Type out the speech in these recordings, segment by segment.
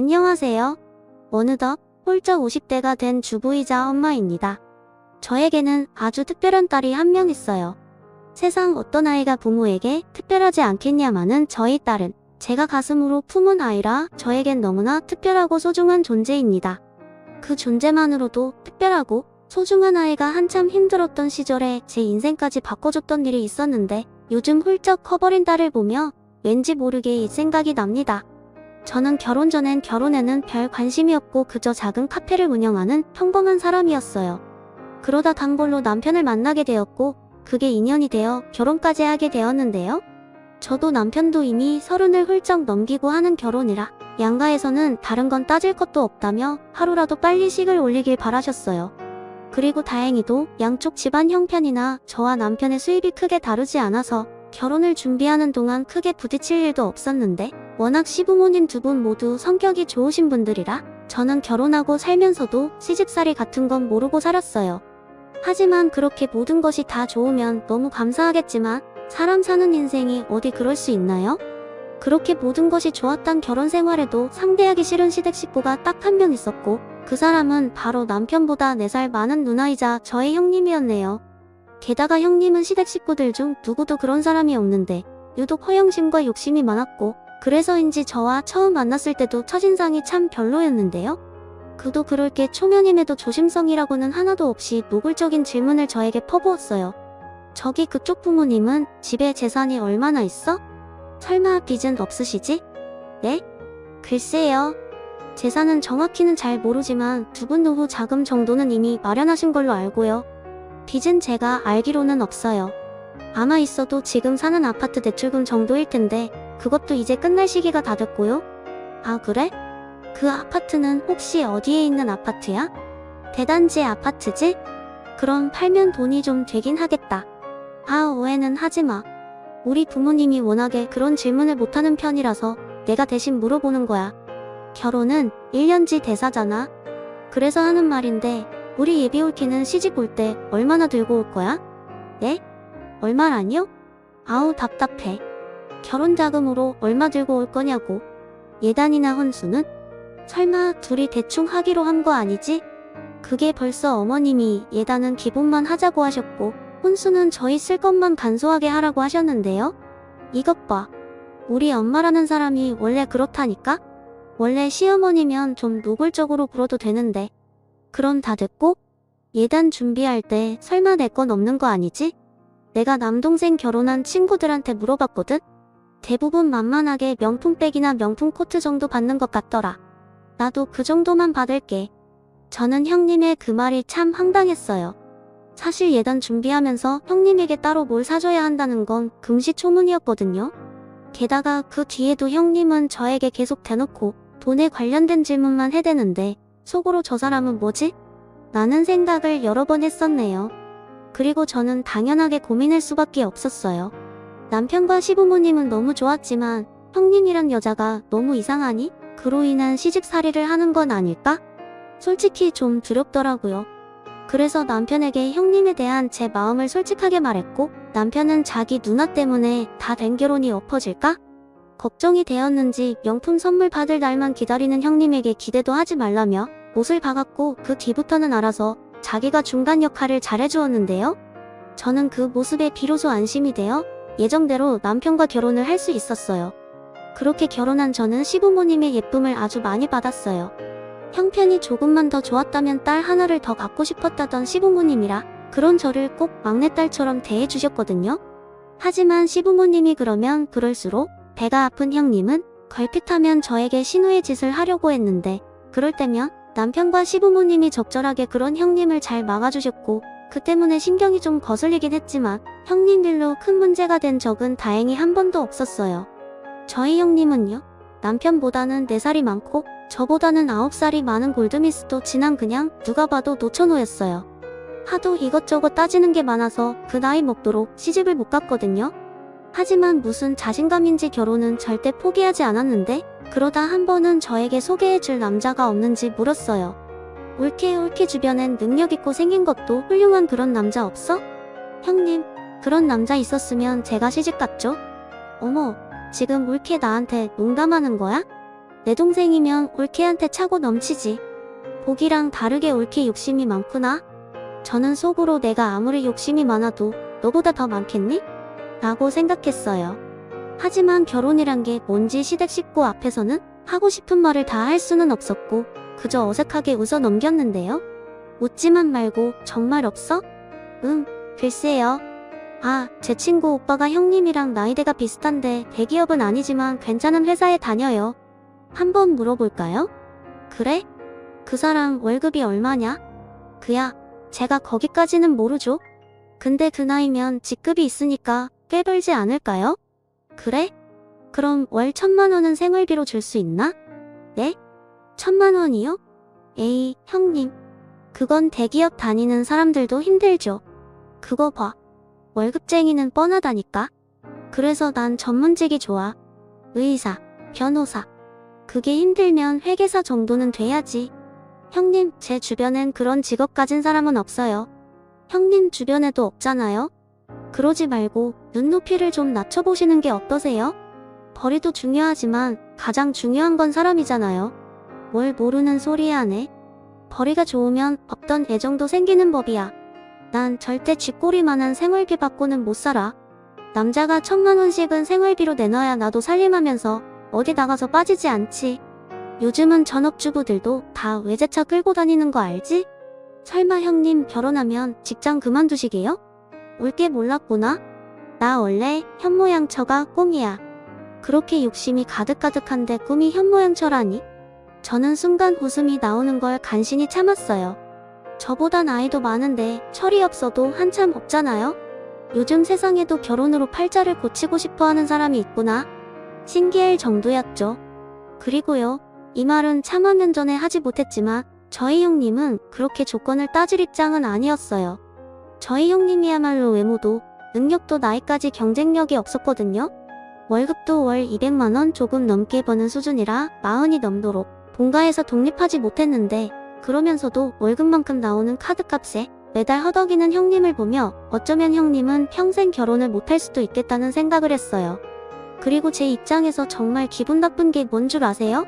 안녕하세요. 어느덧 훌쩍 50대가 된 주부이자 엄마입니다. 저에게는 아주 특별한 딸이 한 명 있어요. 세상 어떤 아이가 부모에게 특별하지 않겠냐마는 저희 딸은 제가 가슴으로 품은 아이라 저에겐 너무나 특별하고 소중한 존재입니다. 그 존재만으로도 특별하고 소중한 아이가 한참 힘들었던 시절에 제 인생까지 바꿔줬던 일이 있었는데 요즘 훌쩍 커버린 딸을 보며 왠지 모르게 이 생각이 납니다. 저는 결혼 전엔 결혼에는 별 관심이 없고 그저 작은 카페를 운영하는 평범한 사람이었어요. 그러다 단골로 남편을 만나게 되었고 그게 인연이 되어 결혼까지 하게 되었는데요. 저도 남편도 이미 30을 훌쩍 넘기고 하는 결혼이라 양가에서는 다른 건 따질 것도 없다며 하루라도 빨리 식을 올리길 바라셨어요. 그리고 다행히도 양쪽 집안 형편이나 저와 남편의 수입이 크게 다르지 않아서 결혼을 준비하는 동안 크게 부딪힐 일도 없었는데 워낙 시부모님 두 분 모두 성격이 좋으신 분들이라 저는 결혼하고 살면서도 시집살이 같은 건 모르고 살았어요. 하지만 그렇게 모든 것이 다 좋으면 너무 감사하겠지만 사람 사는 인생이 어디 그럴 수 있나요? 그렇게 모든 것이 좋았던 결혼 생활에도 상대하기 싫은 시댁 식구가 딱 한 명 있었고 그 사람은 바로 남편보다 4살 많은 누나이자 저의 형님이었네요. 게다가 형님은 시댁 식구들 중 누구도 그런 사람이 없는데 유독 허영심과 욕심이 많았고 그래서인지 저와 처음 만났을 때도 첫인상이 참 별로였는데요. 그도 그럴 게 초면임에도 조심성이라고는 하나도 없이 노골적인 질문을 저에게 퍼부었어요. 저기 그쪽 부모님은 집에 재산이 얼마나 있어? 설마 빚은 없으시지? 네? 글쎄요. 재산은 정확히는 잘 모르지만 두 분 노후 자금 정도는 이미 마련하신 걸로 알고요. 빚은 제가 알기로는 없어요. 아마 있어도 지금 사는 아파트 대출금 정도일 텐데 그것도 이제 끝날 시기가 다 됐고요. 아 그래? 그 아파트는 혹시 어디에 있는 아파트야? 대단지 아파트지? 그럼 팔면 돈이 좀 되긴 하겠다. 아 오해는 하지마. 우리 부모님이 워낙에 그런 질문을 못하는 편이라서 내가 대신 물어보는 거야. 결혼은 1년지 대사잖아. 그래서 하는 말인데 우리 예비 올케는 시집 올 때 얼마나 들고 올 거야? 네? 얼마라니요? 아우 답답해. 결혼 자금으로 얼마 들고 올 거냐고. 예단이나 혼수는? 설마 둘이 대충 하기로 한 거 아니지? 그게 벌써 어머님이 예단은 기본만 하자고 하셨고 혼수는 저희 쓸 것만 간소하게 하라고 하셨는데요. 이것 봐. 우리 엄마라는 사람이 원래 그렇다니까? 원래 시어머니면 좀 노골적으로 굴어도 되는데. 그럼 다 됐고? 예단 준비할 때 설마 내 건 없는 거 아니지? 내가 남동생 결혼한 친구들한테 물어봤거든? 대부분 만만하게 명품백이나 명품 코트 정도 받는 것 같더라. 나도 그 정도만 받을게. 저는 형님의 그 말이 참 황당했어요. 사실 예단 준비하면서 형님에게 따로 뭘 사줘야 한다는 건 금시초문이었거든요. 게다가 그 뒤에도 형님은 저에게 계속 대놓고 돈에 관련된 질문만 해대는데 속으로 저 사람은 뭐지? 라는 생각을 여러 번 했었네요. 그리고 저는 당연하게 고민할 수밖에 없었어요. 남편과 시부모님은 너무 좋았지만 형님이란 여자가 너무 이상하니? 그로 인한 시집살이를 하는 건 아닐까? 솔직히 좀 두렵더라고요. 그래서 남편에게 형님에 대한 제 마음을 솔직하게 말했고 남편은 자기 누나 때문에 다 된 결혼이 엎어질까? 걱정이 되었는지 명품 선물 받을 날만 기다리는 형님에게 기대도 하지 말라며 못을 박았고 그 뒤부터는 알아서 자기가 중간 역할을 잘해주었는데요. 저는 그 모습에 비로소 안심이 되어 예정대로 남편과 결혼을 할 수 있었어요. 그렇게 결혼한 저는 시부모님의 예쁨을 아주 많이 받았어요. 형편이 조금만 더 좋았다면 딸 하나를 더 갖고 싶었다던 시부모님이라 그런 저를 꼭 막내딸처럼 대해주셨거든요. 하지만 시부모님이 그러면 그럴수록 배가 아픈 형님은 걸핏하면 저에게 신우의 짓을 하려고 했는데 그럴 때면 남편과 시부모님이 적절하게 그런 형님을 잘 막아주셨고 그 때문에 신경이 좀 거슬리긴 했지만 형님 일로 큰 문제가 된 적은 다행히 한 번도 없었어요. 저희 형님은요. 남편보다는 4살이 많고 저보다는 9살이 많은 골드미스도 진한 그냥 누가 봐도 노처노였어요. 하도 이것저것 따지는 게 많아서 그 나이 먹도록 시집을 못 갔거든요. 하지만 무슨 자신감인지 결혼은 절대 포기하지 않았는데 그러다 한 번은 저에게 소개해줄 남자가 없는지 물었어요. 올케 주변엔 능력있고 생긴 것도 훌륭한 그런 남자 없어? 형님, 그런 남자 있었으면 제가 시집 갔죠? 어머, 지금 올케 나한테 농담하는 거야? 내 동생이면 올케한테 차고 넘치지. 복이랑 다르게 올케 욕심이 많구나. 저는 속으로 내가 아무리 욕심이 많아도 너보다 더 많겠니? 라고 생각했어요. 하지만 결혼이란 게 뭔지 시댁 식구 앞에서는 하고 싶은 말을 다 할 수는 없었고 그저 어색하게 웃어 넘겼는데요. 웃지만 말고 정말 없어? 글쎄요. 제 친구 오빠가 형님이랑 나이대가 비슷한데 대기업은 아니지만 괜찮은 회사에 다녀요. 한번 물어볼까요? 그래? 그 사람 월급이 얼마냐? 그야, 제가 거기까지는 모르죠. 근데 그 나이면 직급이 있으니까 꽤 벌지 않을까요? 그래? 그럼 월 1,000만 원은 생활비로 줄 수 있나? 네? 1,000만 원이요? 에이, 형님. 그건 대기업 다니는 사람들도 힘들죠. 그거 봐. 월급쟁이는 뻔하다니까. 그래서 난 전문직이 좋아. 의사, 변호사. 그게 힘들면 회계사 정도는 돼야지. 형님, 제 주변엔 그런 직업 가진 사람은 없어요. 형님 주변에도 없잖아요? 그러지 말고 눈높이를 좀 낮춰보시는 게 어떠세요? 벌이도 중요하지만 가장 중요한 건 사람이잖아요. 뭘 모르는 소리 하네. 벌이가 좋으면 없던 애정도 생기는 법이야. 난 절대 쥐꼬리만한 생활비 받고는 못 살아. 남자가 1,000만 원씩은 생활비로 내놔야 나도 살림하면서 어디 나가서 빠지지 않지. 요즘은 전업주부들도 다 외제차 끌고 다니는 거 알지? 설마 형님 결혼하면 직장 그만두시게요? 올게 몰랐구나. 나 원래 현모양처가 꿈이야. 그렇게 욕심이 가득가득한데 꿈이 현모양처라니? 저는 순간 웃음이 나오는 걸 간신히 참았어요. 저보다 나이도 많은데 철이 없어도 한참 없잖아요? 요즘 세상에도 결혼으로 팔자를 고치고 싶어 하는 사람이 있구나. 신기할 정도였죠. 그리고요, 이 말은 차마 몇 년 전에 하지 못했지만 저희 형님은 그렇게 조건을 따질 입장은 아니었어요. 저희 형님이야말로 외모도 능력도 나이까지 경쟁력이 없었거든요. 월급도 월 200만 원 조금 넘게 버는 수준이라 40이 넘도록 본가에서 독립하지 못했는데 그러면서도 월급만큼 나오는 카드값에 매달 허덕이는 형님을 보며 어쩌면 형님은 평생 결혼을 못할 수도 있겠다는 생각을 했어요. 그리고 제 입장에서 정말 기분 나쁜 게 뭔 줄 아세요?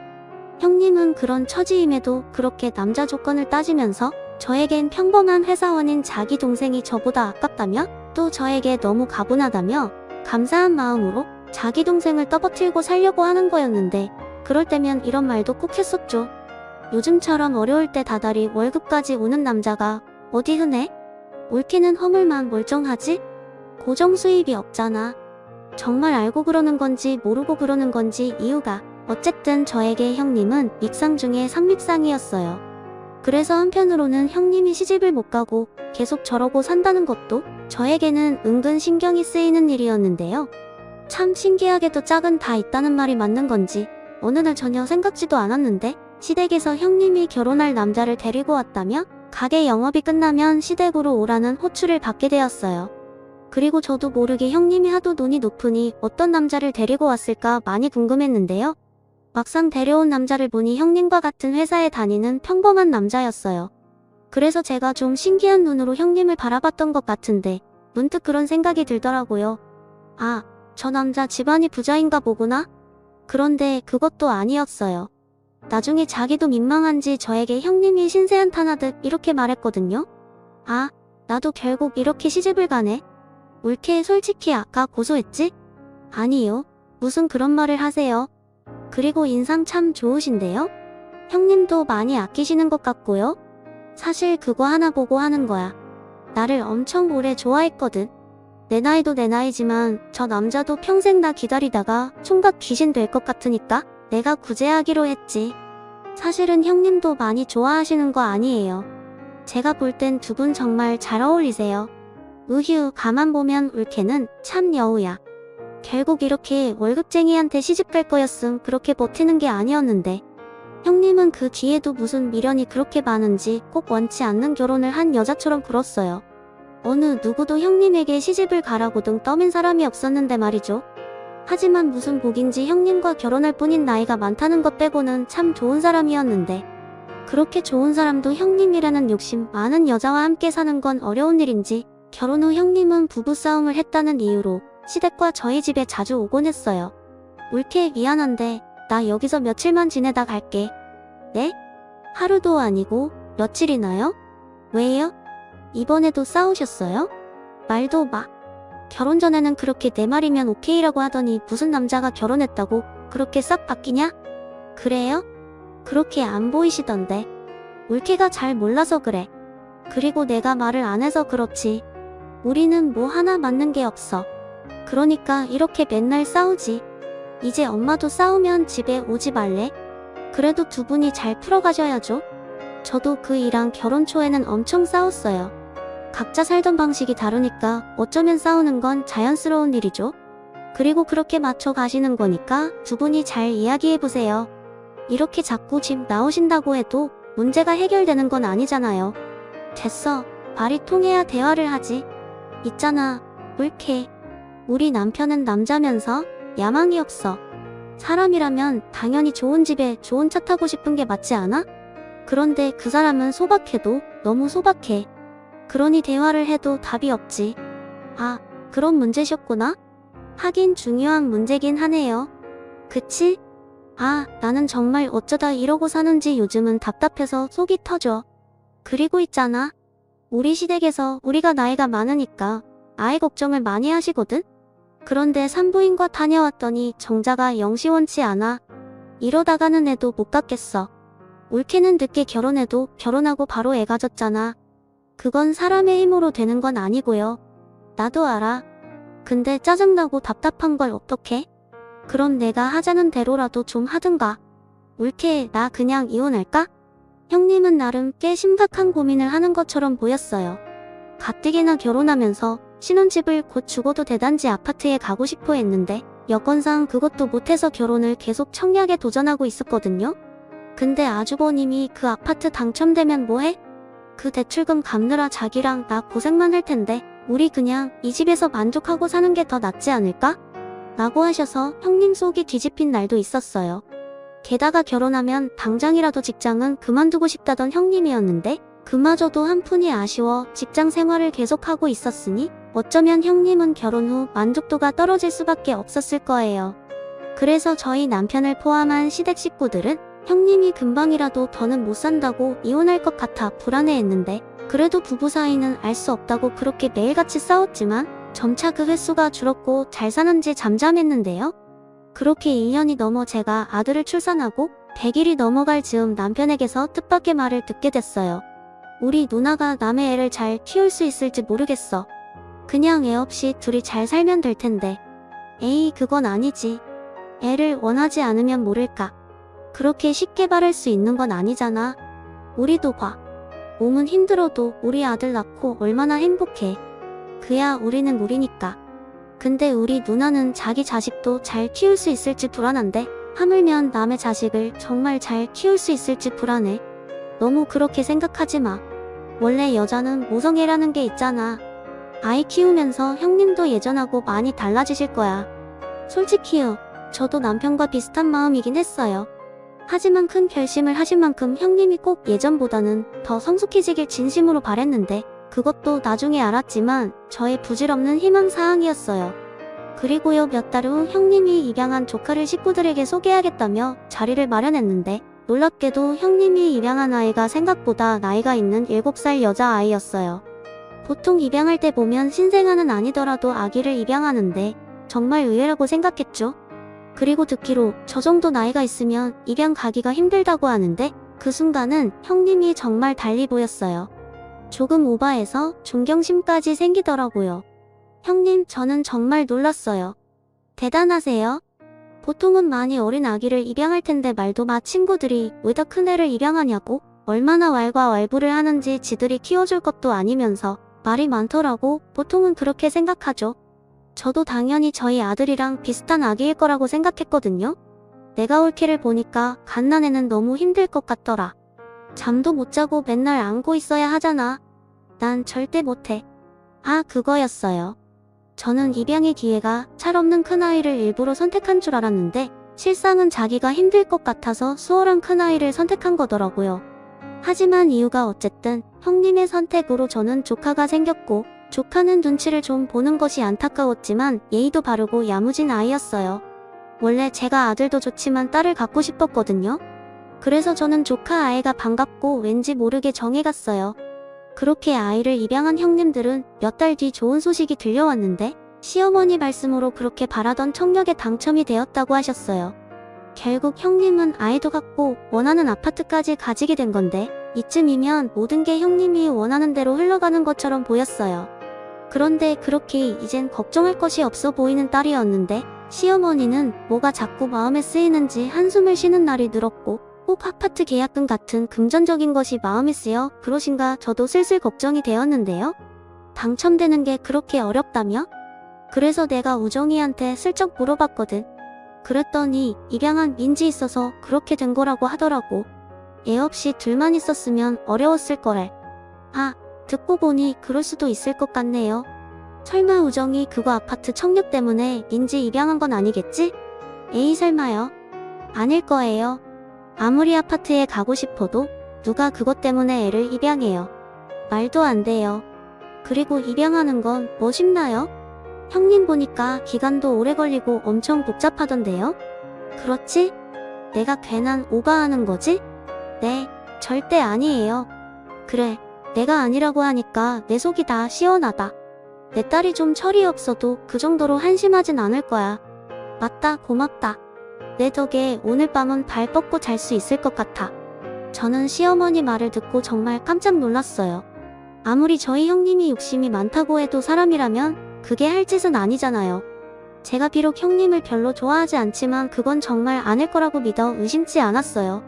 형님은 그런 처지임에도 그렇게 남자 조건을 따지면서 저에겐 평범한 회사원인 자기 동생이 저보다 아깝다며 또 저에게 너무 가분하다며 감사한 마음으로 자기 동생을 떠받들고 살려고 하는 거였는데 그럴 때면 이런 말도 꼭 했었죠. 요즘처럼 어려울 때 다달이 월급까지 오는 남자가 어디 흔해? 올케는 허물만 멀쩡하지? 고정 수입이 없잖아. 정말 알고 그러는 건지 모르고 그러는 건지 이유가 어쨌든 저에게 형님은 밉상 중에 상밉상이었어요. 그래서 한편으로는 형님이 시집을 못 가고 계속 저러고 산다는 것도 저에게는 은근 신경이 쓰이는 일이었는데요. 참 신기하게도 짝은 다 있다는 말이 맞는 건지 어느 날 전혀 생각지도 않았는데 시댁에서 형님이 결혼할 남자를 데리고 왔다며 가게 영업이 끝나면 시댁으로 오라는 호출을 받게 되었어요. 그리고 저도 모르게 형님이 하도 눈이 높으니 어떤 남자를 데리고 왔을까 많이 궁금했는데요. 막상 데려온 남자를 보니 형님과 같은 회사에 다니는 평범한 남자였어요. 그래서 제가 좀 신기한 눈으로 형님을 바라봤던 것 같은데 문득 그런 생각이 들더라고요. 아, 저 남자 집안이 부자인가 보구나? 그런데 그것도 아니었어요. 나중에 자기도 민망한지 저에게 형님이 신세한탄하듯 이렇게 말했거든요. 아, 나도 결국 이렇게 시집을 가네. 올케 솔직히 아까 고소했지? 아니요. 무슨 그런 말을 하세요. 그리고 인상 참 좋으신데요? 형님도 많이 아끼시는 것 같고요. 사실 그거 하나 보고 하는 거야. 나를 엄청 오래 좋아했거든. 내 나이도 내 나이지만 저 남자도 평생 나 기다리다가 총각 귀신 될 것 같으니까 내가 구제하기로 했지. 사실은 형님도 많이 좋아하시는 거 아니에요. 제가 볼 땐 두 분 정말 잘 어울리세요. 으휴, 가만 보면 올케는 참 여우야. 결국 이렇게 월급쟁이한테 시집갈 거였음 그렇게 버티는 게 아니었는데 형님은 그 뒤에도 무슨 미련이 그렇게 많은지 꼭 원치 않는 결혼을 한 여자처럼 굴었어요. 어느 누구도 형님에게 시집을 가라고 등 떠민 사람이 없었는데 말이죠. 하지만 무슨 복인지 형님과 결혼할 뿐인 나이가 많다는 것 빼고는 참 좋은 사람이었는데 그렇게 좋은 사람도 형님이라는 욕심 많은 여자와 함께 사는 건 어려운 일인지 결혼 후 형님은 부부싸움을 했다는 이유로 시댁과 저희 집에 자주 오곤 했어요. 올케 미안한데 나 여기서 며칠만 지내다 갈게. 네? 하루도 아니고 며칠이나요? 왜요? 이번에도 싸우셨어요? 말도 마. 결혼 전에는 그렇게 내 말이면 오케이라고 하더니 무슨 남자가 결혼했다고 그렇게 싹 바뀌냐? 그래요? 그렇게 안 보이시던데. 울케가 잘 몰라서 그래. 그리고 내가 말을 안 해서 그렇지. 우리는 뭐 하나 맞는 게 없어. 그러니까 이렇게 맨날 싸우지. 이제 엄마도 싸우면 집에 오지 말래? 그래도 두 분이 잘 풀어가셔야죠. 저도 그 이랑 결혼 초에는 엄청 싸웠어요. 각자 살던 방식이 다르니까 어쩌면 싸우는 건 자연스러운 일이죠. 그리고 그렇게 맞춰 가시는 거니까 두 분이 잘 이야기해보세요. 이렇게 자꾸 집 나오신다고 해도 문제가 해결되는 건 아니잖아요. 됐어. 말이 통해야 대화를 하지. 있잖아, 울케. 우리 남편은 남자면서 야망이 없어. 사람이라면 당연히 좋은 집에 좋은 차 타고 싶은 게 맞지 않아? 그런데 그 사람은 소박해도 너무 소박해. 그러니 대화를 해도 답이 없지. 아, 그런 문제셨구나? 하긴 중요한 문제긴 하네요. 그치? 아, 나는 정말 어쩌다 이러고 사는지 요즘은 답답해서 속이 터져. 그리고 있잖아. 우리 시댁에서 우리가 나이가 많으니까 아이 걱정을 많이 하시거든? 그런데 산부인과 다녀왔더니 정자가 영 시원치 않아. 이러다가는 애도 못 갖겠어. 울케는 늦게 결혼해도 결혼하고 바로 애 가졌잖아. 그건 사람의 힘으로 되는 건 아니고요. 나도 알아. 근데 짜증나고 답답한 걸 어떡해? 그럼 내가 하자는 대로라도 좀 하든가. 울케, 나 그냥 이혼할까? 형님은 나름 꽤 심각한 고민을 하는 것처럼 보였어요. 가뜩이나 결혼하면서 신혼집을 곧 죽어도 대단지 아파트에 가고 싶어 했는데 여건상 그것도 못해서 결혼을 계속 청약에 도전하고 있었거든요. 근데 아주버님이 그 아파트 당첨되면 뭐해? 그 대출금 갚느라 자기랑 나 고생만 할 텐데 우리 그냥 이 집에서 만족하고 사는 게 더 낫지 않을까? 라고 하셔서 형님 속이 뒤집힌 날도 있었어요. 게다가 결혼하면 당장이라도 직장은 그만두고 싶다던 형님이었는데 그마저도 한푼이 아쉬워 직장 생활을 계속하고 있었으니 어쩌면 형님은 결혼 후 만족도가 떨어질 수밖에 없었을 거예요. 그래서 저희 남편을 포함한 시댁 식구들은 형님이 금방이라도 더는 못 산다고 이혼할 것 같아 불안해했는데 그래도 부부 사이는 알 수 없다고 그렇게 매일같이 싸웠지만 점차 그 횟수가 줄었고 잘 사는지 잠잠했는데요. 그렇게 1년이 넘어 제가 아들을 출산하고 100일이 넘어갈 즈음 남편에게서 뜻밖의 말을 듣게 됐어요. 우리 누나가 남의 애를 잘 키울 수 있을지 모르겠어. 그냥 애 없이 둘이 잘 살면 될 텐데. 에이, 그건 아니지. 애를 원하지 않으면 모를까. 그렇게 쉽게 바랄 수 있는 건 아니잖아. 우리도 봐. 몸은 힘들어도 우리 아들 낳고 얼마나 행복해. 그야 우리는 우리니까. 근데 우리 누나는 자기 자식도 잘 키울 수 있을지 불안한데 하물며 남의 자식을 정말 잘 키울 수 있을지 불안해. 너무 그렇게 생각하지 마. 원래 여자는 모성애라는 게 있잖아. 아이 키우면서 형님도 예전하고 많이 달라지실 거야. 솔직히요. 저도 남편과 비슷한 마음이긴 했어요. 하지만 큰 결심을 하신 만큼 형님이 꼭 예전보다는 더 성숙해지길 진심으로 바랬는데 그것도 나중에 알았지만 저의 부질없는 희망사항이었어요. 그리고요, 몇 달 후 형님이 입양한 조카를 식구들에게 소개하겠다며 자리를 마련했는데 놀랍게도 형님이 입양한 아이가 생각보다 나이가 있는 7살 여자아이였어요. 보통 입양할 때 보면 신생아는 아니더라도 아기를 입양하는데 정말 의외라고 생각했죠. 그리고 듣기로 저 정도 나이가 있으면 입양 가기가 힘들다고 하는데 그 순간은 형님이 정말 달리 보였어요. 조금 오바해서 존경심까지 생기더라고요. 형님, 저는 정말 놀랐어요. 대단하세요. 보통은 많이 어린 아기를 입양할 텐데 말도 마. 친구들이 왜 다 큰 애를 입양하냐고 얼마나 왈가왈부를 하는지 지들이 키워줄 것도 아니면서 말이 많더라고. 보통은 그렇게 생각하죠. 저도 당연히 저희 아들이랑 비슷한 아기일 거라고 생각했거든요. 내가 울케를 보니까 갓난애는 너무 힘들 것 같더라. 잠도 못 자고 맨날 안고 있어야 하잖아. 난 절대 못해. 아, 그거였어요. 저는 입양의 기회가 찰없는 큰아이를 일부러 선택한 줄 알았는데 실상은 자기가 힘들 것 같아서 수월한 큰아이를 선택한 거더라고요. 하지만 이유가 어쨌든 형님의 선택으로 저는 조카가 생겼고 조카는 눈치를 좀 보는 것이 안타까웠지만 예의도 바르고 야무진 아이였어요. 원래 제가 아들도 좋지만 딸을 갖고 싶었거든요. 그래서 저는 조카 아이가 반갑고 왠지 모르게 정해갔어요. 그렇게 아이를 입양한 형님들은 몇 달 뒤 좋은 소식이 들려왔는데 시어머니 말씀으로 그렇게 바라던 청약에 당첨이 되었다고 하셨어요. 결국 형님은 아이도 갖고 원하는 아파트까지 가지게 된 건데 이쯤이면 모든 게 형님이 원하는 대로 흘러가는 것처럼 보였어요. 그런데 그렇게 이젠 걱정할 것이 없어 보이는 딸이었는데 시어머니는 뭐가 자꾸 마음에 쓰이는지 한숨을 쉬는 날이 늘었고 꼭 아파트 계약금 같은 금전적인 것이 마음에 쓰여 그러신가 저도 슬슬 걱정이 되었는데요. 당첨되는 게 그렇게 어렵다며? 그래서 내가 우정이한테 슬쩍 물어봤거든. 그랬더니 입양한 민지 있어서 그렇게 된 거라고 하더라고. 애 없이 둘만 있었으면 어려웠을 거래. 아, 듣고 보니 그럴 수도 있을 것 같네요. 설마 우정이 그거 아파트 청약 때문에 민지 입양한 건 아니겠지? 에이 설마요. 아닐 거예요. 아무리 아파트에 가고 싶어도 누가 그것 때문에 애를 입양해요. 말도 안 돼요. 그리고 입양하는 건 뭐 쉽나요? 형님 보니까 기간도 오래 걸리고 엄청 복잡하던데요? 그렇지? 내가 괜한 오바하는 거지? 네, 절대 아니에요. 그래, 내가 아니라고 하니까 내 속이 다 시원하다. 내 딸이 좀 철이 없어도 그 정도로 한심하진 않을 거야. 맞다, 고맙다. 내 덕에 오늘 밤은 발 뻗고 잘 수 있을 것 같아. 저는 시어머니 말을 듣고 정말 깜짝 놀랐어요. 아무리 저희 형님이 욕심이 많다고 해도 사람이라면 그게 할 짓은 아니잖아요. 제가 비록 형님을 별로 좋아하지 않지만 그건 정말 아닐 거라고 믿어 의심치 않았어요.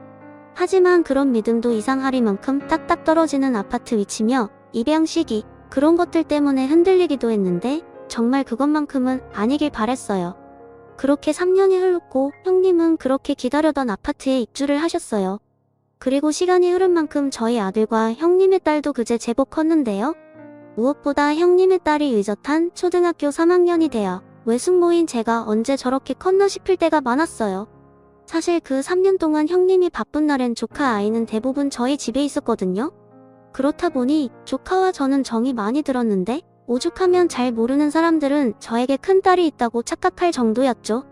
하지만 그런 믿음도 이상하리만큼 딱딱 떨어지는 아파트 위치며 입양 시기 그런 것들 때문에 흔들리기도 했는데 정말 그것만큼은 아니길 바랬어요. 그렇게 3년이 흘렀고 형님은 그렇게 기다려던 아파트에 입주를 하셨어요. 그리고 시간이 흐른 만큼 저희 아들과 형님의 딸도 그제 제법 컸는데요. 무엇보다 형님의 딸이 의젓한 초등학교 3학년이 되어 외숙모인 제가 언제 저렇게 컸나 싶을 때가 많았어요. 사실 그 3년 동안 형님이 바쁜 날엔 조카 아이는 대부분 저희 집에 있었거든요. 그렇다 보니 조카와 저는 정이 많이 들었는데 오죽하면 잘 모르는 사람들은 저에게 큰딸이 있다고 착각할 정도였죠.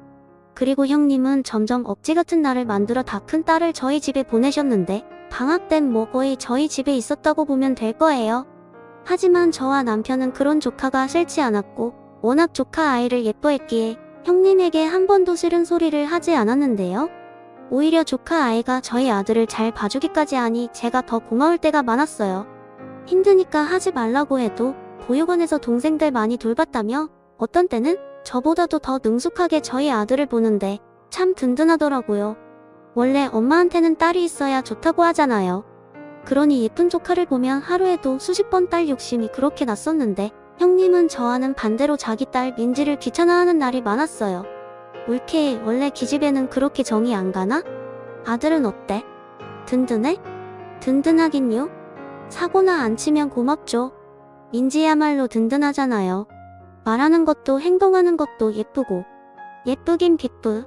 그리고 형님은 점점 억지 같은 날을 만들어 다 큰 딸을 저희 집에 보내셨는데 방학 땐 뭐 거의 저희 집에 있었다고 보면 될 거예요. 하지만 저와 남편은 그런 조카가 싫지 않았고 워낙 조카 아이를 예뻐했기에 형님에게 한 번도 싫은 소리를 하지 않았는데요. 오히려 조카 아이가 저희 아들을 잘 봐주기까지 하니 제가 더 고마울 때가 많았어요. 힘드니까 하지 말라고 해도 보육원에서 동생들 많이 돌봤다며 어떤 때는 저보다도 더 능숙하게 저희 아들을 보는데 참 든든하더라고요. 원래 엄마한테는 딸이 있어야 좋다고 하잖아요. 그러니 예쁜 조카를 보면 하루에도 수십 번 딸 욕심이 그렇게 났었는데 형님은 저와는 반대로 자기 딸 민지를 귀찮아하는 날이 많았어요. 올케 원래 기집애는 그렇게 정이 안 가나? 아들은 어때? 든든해? 든든하긴요? 사고나 안 치면 고맙죠. 민지야말로 든든하잖아요. 말하는 것도 행동하는 것도 예쁘고 예쁘긴 빗뿌.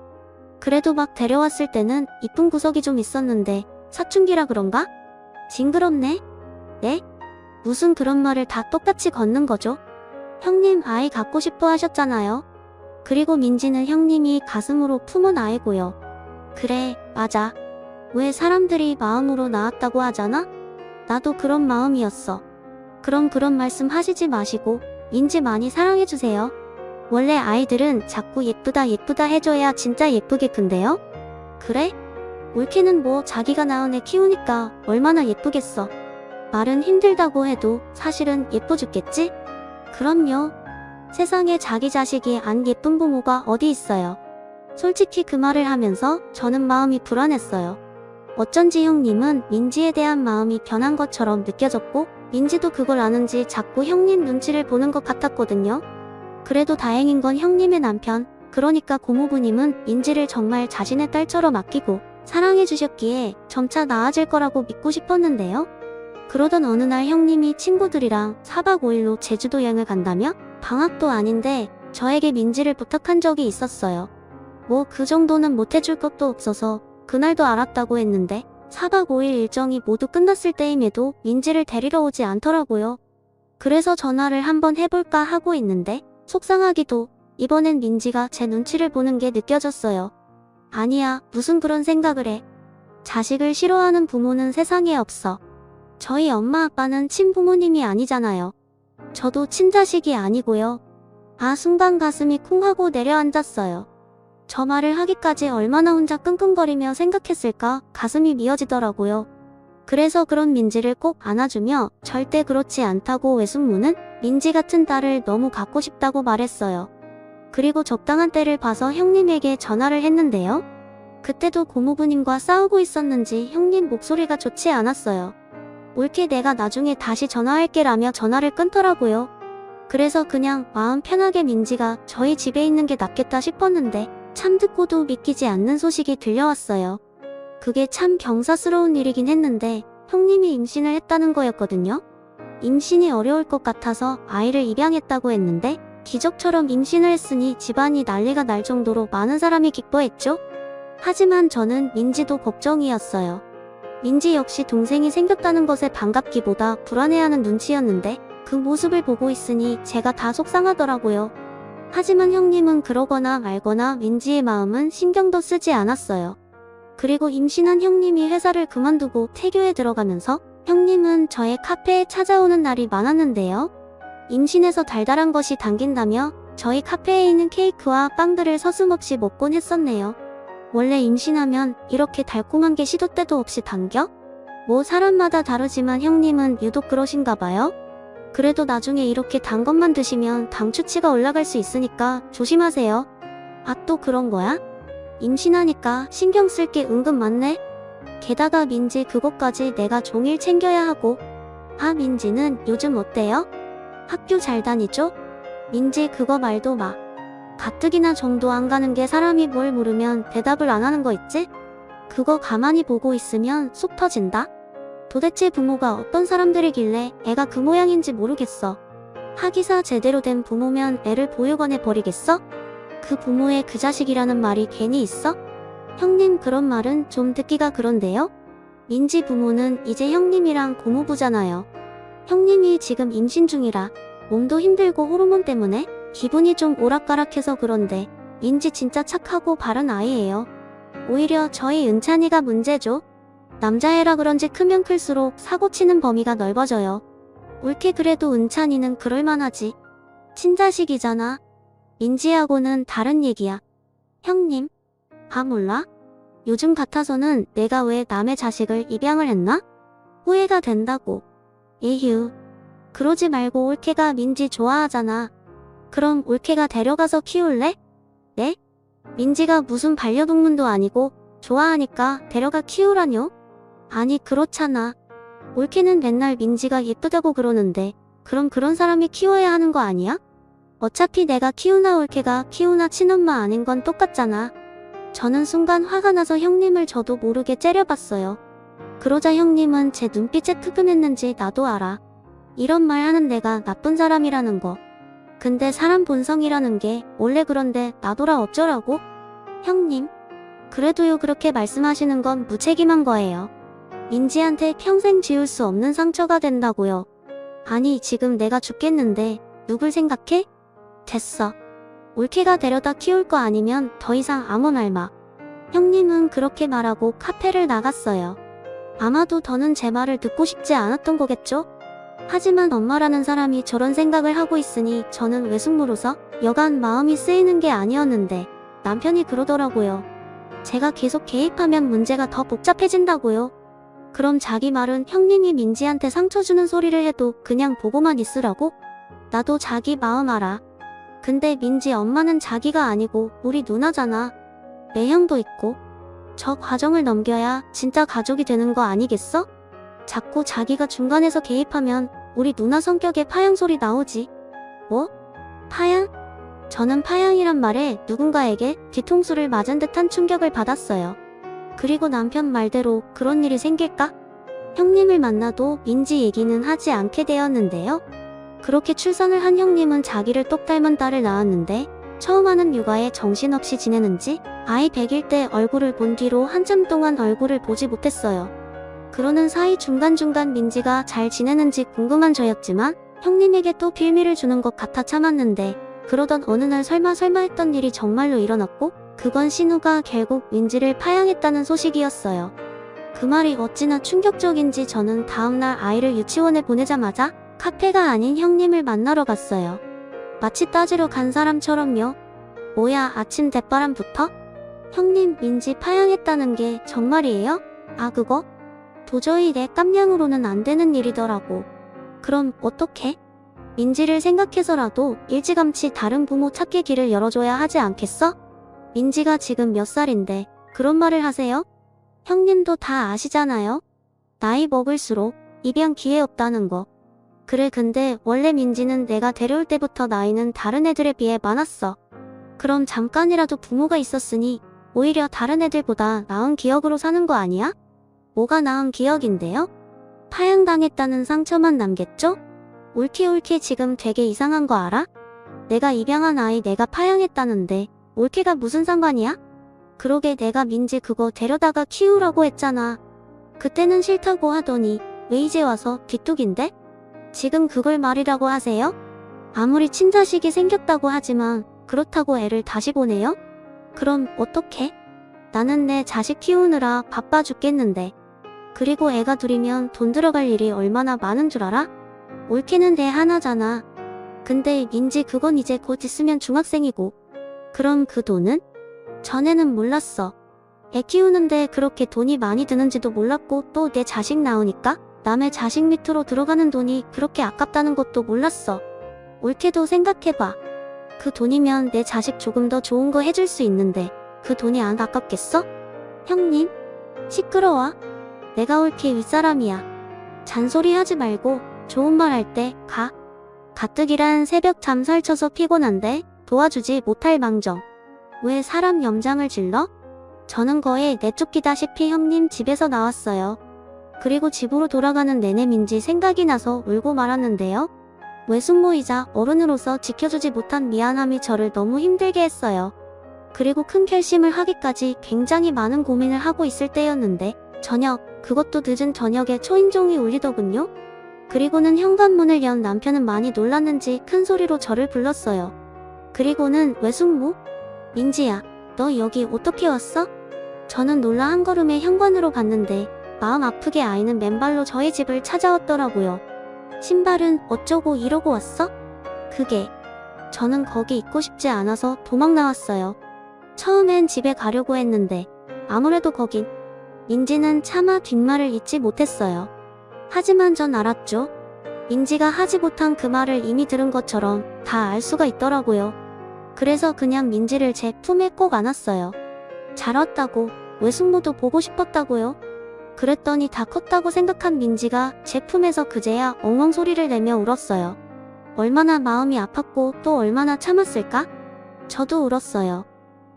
그래도 막 데려왔을 때는 이쁜 구석이 좀 있었는데 사춘기라 그런가? 징그럽네? 네? 무슨 그런 말을 다 똑같이 걷는 거죠? 형님 아이 갖고 싶어 하셨잖아요. 그리고 민지는 형님이 가슴으로 품은 아이고요. 그래, 맞아. 왜 사람들이 마음으로 낳았다고 하잖아? 나도 그런 마음이었어. 그럼 그런 말씀 하시지 마시고 민지 많이 사랑해주세요. 원래 아이들은 자꾸 예쁘다 예쁘다 해줘야 진짜 예쁘게 큰대요? 그래? 올케는 뭐 자기가 낳은 애 키우니까 얼마나 예쁘겠어. 말은 힘들다고 해도 사실은 예뻐 죽겠지? 그럼요. 세상에 자기 자식이 안 예쁜 부모가 어디 있어요. 솔직히 그 말을 하면서 저는 마음이 불안했어요. 어쩐지 형님은 민지에 대한 마음이 변한 것처럼 느껴졌고 민지도 그걸 아는지 자꾸 형님 눈치를 보는 것 같았거든요. 그래도 다행인 건 형님의 남편, 그러니까 고모부님은 민지를 정말 자신의 딸처럼 아끼고 사랑해주셨기에 점차 나아질 거라고 믿고 싶었는데요. 그러던 어느 날 형님이 친구들이랑 4박 5일로 제주도 여행을 간다며 방학도 아닌데 저에게 민지를 부탁한 적이 있었어요. 뭐 그 정도는 못해줄 것도 없어서 그날도 알았다고 했는데 4박 5일 일정이 모두 끝났을 때임에도 민지를 데리러 오지 않더라고요. 그래서 전화를 한번 해볼까 하고 있는데 속상하기도 이번엔 민지가 제 눈치를 보는 게 느껴졌어요. 아니야, 무슨 그런 생각을 해. 자식을 싫어하는 부모는 세상에 없어. 저희 엄마 아빠는 친부모님이 아니잖아요. 저도 친자식이 아니고요. 순간 가슴이 쿵 하고 내려앉았어요. 저 말을 하기까지 얼마나 혼자 끙끙거리며 생각했을까 가슴이 미어지더라고요. 그래서 그런 민지를 꼭 안아주며 절대 그렇지 않다고 외숙모는 민지 같은 딸을 너무 갖고 싶다고 말했어요. 그리고 적당한 때를 봐서 형님에게 전화를 했는데요. 그때도 고모부님과 싸우고 있었는지 형님 목소리가 좋지 않았어요. 올케 내가 나중에 다시 전화할게 라며 전화를 끊더라고요. 그래서 그냥 마음 편하게 민지가 저희 집에 있는 게 낫겠다 싶었는데 참 듣고도 믿기지 않는 소식이 들려왔어요. 그게 참 경사스러운 일이긴 했는데 형님이 임신을 했다는 거였거든요. 임신이 어려울 것 같아서 아이를 입양했다고 했는데 기적처럼 임신을 했으니 집안이 난리가 날 정도로 많은 사람이 기뻐했죠. 하지만 저는 민지도 걱정이었어요. 민지 역시 동생이 생겼다는 것에 반갑기보다 불안해하는 눈치였는데 그 모습을 보고 있으니 제가 다 속상하더라고요. 하지만 형님은 그러거나 말거나 민지의 마음은 신경도 쓰지 않았어요. 그리고 임신한 형님이 회사를 그만두고 태교에 들어가면서 형님은 저의 카페에 찾아오는 날이 많았는데요. 임신해서 달달한 것이 당긴다며 저희 카페에 있는 케이크와 빵들을 서슴없이 먹곤 했었네요. 원래 임신하면 이렇게 달콤한 게 시도 때도 없이 당겨? 뭐 사람마다 다르지만 형님은 유독 그러신가 봐요. 그래도 나중에 이렇게 단 것만 드시면 당 수치가 올라갈 수 있으니까 조심하세요. 또 그런 거야? 임신하니까 신경 쓸 게 은근 많네. 게다가 민지 그것까지 내가 종일 챙겨야 하고. 민지는 요즘 어때요? 학교 잘 다니죠? 민지 그거 말도 마. 가뜩이나 정도 안 가는 게 사람이 뭘 물으면 대답을 안 하는 거 있지? 그거 가만히 보고 있으면 속 터진다? 도대체 부모가 어떤 사람들이길래 애가 그 모양인지 모르겠어. 하기사 제대로 된 부모면 애를 보육원에 버리겠어? 그 부모의 그 자식이라는 말이 괜히 있어? 형님 그런 말은 좀 듣기가 그런데요? 민지 부모는 이제 형님이랑 고모부잖아요. 형님이 지금 임신 중이라 몸도 힘들고 호르몬 때문에 기분이 좀 오락가락해서 그런데 민지 진짜 착하고 바른 아이예요. 오히려 저희 은찬이가 문제죠. 남자애라 그런지 크면 클수록 사고치는 범위가 넓어져요. 옳게 그래도 은찬이는 그럴만하지. 친자식이잖아. 민지하고는 다른 얘기야. 형님? 몰라? 요즘 같아서는 내가 왜 남의 자식을 입양을 했나? 후회가 된다고. 에휴. 그러지 말고 올케가 민지 좋아하잖아. 그럼 올케가 데려가서 키울래? 네? 민지가 무슨 반려동물도 아니고 좋아하니까 데려가 키우라뇨? 아니 그렇잖아. 올케는 맨날 민지가 예쁘다고 그러는데 그럼 그런 사람이 키워야 하는 거 아니야? 어차피 내가 키우나 올케가 키우나 친엄마 아닌 건 똑같잖아. 저는 순간 화가 나서 형님을 저도 모르게 째려봤어요. 그러자 형님은 제 눈빛에 트금했는지 나도 알아. 이런 말 하는 내가 나쁜 사람이라는 거. 근데 사람 본성이라는 게 원래 그런데 나더라 어쩌라고? 형님, 그래도요 그렇게 말씀하시는 건 무책임한 거예요. 민지한테 평생 지울 수 없는 상처가 된다고요. 아니 지금 내가 죽겠는데 누굴 생각해? 됐어. 올케가 데려다 키울 거 아니면 더 이상 아무 말 마. 형님은 그렇게 말하고 카페를 나갔어요. 아마도 더는 제 말을 듣고 싶지 않았던 거겠죠? 하지만 엄마라는 사람이 저런 생각을 하고 있으니 저는 외숙모로서 여간 마음이 쓰이는 게 아니었는데 남편이 그러더라고요. 제가 계속 개입하면 문제가 더 복잡해진다고요. 그럼 자기 말은 형님이 민지한테 상처 주는 소리를 해도 그냥 보고만 있으라고? 나도 자기 마음 알아. 근데 민지 엄마는 자기가 아니고 우리 누나잖아. 매형도 있고. 저 과정을 넘겨야 진짜 가족이 되는 거 아니겠어? 자꾸 자기가 중간에서 개입하면 우리 누나 성격에 파양 소리 나오지. 뭐? 파양? 저는 파양이란 말에 누군가에게 뒤통수를 맞은 듯한 충격을 받았어요. 그리고 남편 말대로 그런 일이 생길까? 형님을 만나도 민지 얘기는 하지 않게 되었는데요. 그렇게 출산을 한 형님은 자기를 똑 닮은 딸을 낳았는데 처음 하는 육아에 정신없이 지내는지 아이 100일 때 얼굴을 본 뒤로 한참 동안 얼굴을 보지 못했어요. 그러는 사이 중간중간 민지가 잘 지내는지 궁금한 저였지만 형님에게 또 빌미를 주는 것 같아 참았는데 그러던 어느 날 설마 했던 일이 정말로 일어났고 그건 신우가 결국 민지를 파양했다는 소식이었어요. 그 말이 어찌나 충격적인지 저는 다음날 아이를 유치원에 보내자마자 카페가 아닌 형님을 만나러 갔어요. 마치 따지러 간 사람처럼요. 뭐야, 아침 대바람부터? 형님, 민지 파양했다는 게 정말이에요? 아, 그거? 도저히 내 깜냥으로는 안 되는 일이더라고. 그럼 어떡해? 민지를 생각해서라도 일찌감치 다른 부모 찾기 길을 열어줘야 하지 않겠어? 민지가 지금 몇 살인데 그런 말을 하세요? 형님도 다 아시잖아요. 나이 먹을수록 입양 기회 없다는 거. 그래, 근데 원래 민지는 내가 데려올 때부터 나이는 다른 애들에 비해 많았어. 그럼 잠깐이라도 부모가 있었으니 오히려 다른 애들보다 나은 기억으로 사는 거 아니야? 뭐가 나은 기억인데요? 파양당했다는 상처만 남겠죠? 옳게 지금 되게 이상한 거 알아? 내가 입양한 아이 내가 파양했다는데 옳게가 무슨 상관이야? 그러게, 내가 민지 그거 데려다가 키우라고 했잖아. 그때는 싫다고 하더니 왜 이제 와서 뒷뚝인데? 지금 그걸 말이라고 하세요? 아무리 친자식이 생겼다고 하지만 그렇다고 애를 다시 보내요? 그럼 어떡해? 나는 내 자식 키우느라 바빠 죽겠는데. 그리고 애가 둘이면 돈 들어갈 일이 얼마나 많은 줄 알아? 옳게는 애 하나잖아. 근데 민지 그건 이제 곧 있으면 중학생이고. 그럼 그 돈은? 전에는 몰랐어. 애 키우는데 그렇게 돈이 많이 드는지도 몰랐고, 또 내 자식 나오니까 남의 자식 밑으로 들어가는 돈이 그렇게 아깝다는 것도 몰랐어. 옳게도 생각해봐. 그 돈이면 내 자식 조금 더 좋은 거 해줄 수 있는데 그 돈이 안 아깝겠어? 형님, 시끄러워. 내가 옳게 윗사람이야. 잔소리 하지 말고 좋은 말 할 때 가. 가뜩이란 새벽 잠 설쳐서 피곤한데 도와주지 못할 망정. 왜 사람 염장을 질러? 저는 거의 내쫓기다시피 형님 집에서 나왔어요. 그리고 집으로 돌아가는 내내 민지 생각이 나서 울고 말았는데요. 외숙모이자 어른으로서 지켜주지 못한 미안함이 저를 너무 힘들게 했어요. 그리고 큰 결심을 하기까지 굉장히 많은 고민을 하고 있을 때였는데 그것도 늦은 저녁에 초인종이 울리더군요. 그리고는 현관문을 연 남편은 많이 놀랐는지 큰 소리로 저를 불렀어요. 그리고는 외숙모? 민지야, 너 여기 어떻게 왔어? 저는 놀라 한 걸음에 현관으로 갔는데 마음 아프게 아이는 맨발로 저희 집을 찾아왔더라고요. 신발은 어쩌고 이러고 왔어? 저는 거기 있고 싶지 않아서 도망 나왔어요. 처음엔 집에 가려고 했는데 아무래도 거긴. 민지는 차마 뒷말을 잇지 못했어요. 하지만 전 알았죠. 민지가 하지 못한 그 말을 이미 들은 것처럼 다 알 수가 있더라고요. 그래서 그냥 민지를 제 품에 꼭 안았어요. 잘 왔다고, 외숙모도 보고 싶었다고요. 그랬더니 다 컸다고 생각한 민지가 제 품에서 그제야 엉엉 소리를 내며 울었어요. 얼마나 마음이 아팠고 또 얼마나 참았을까? 저도 울었어요.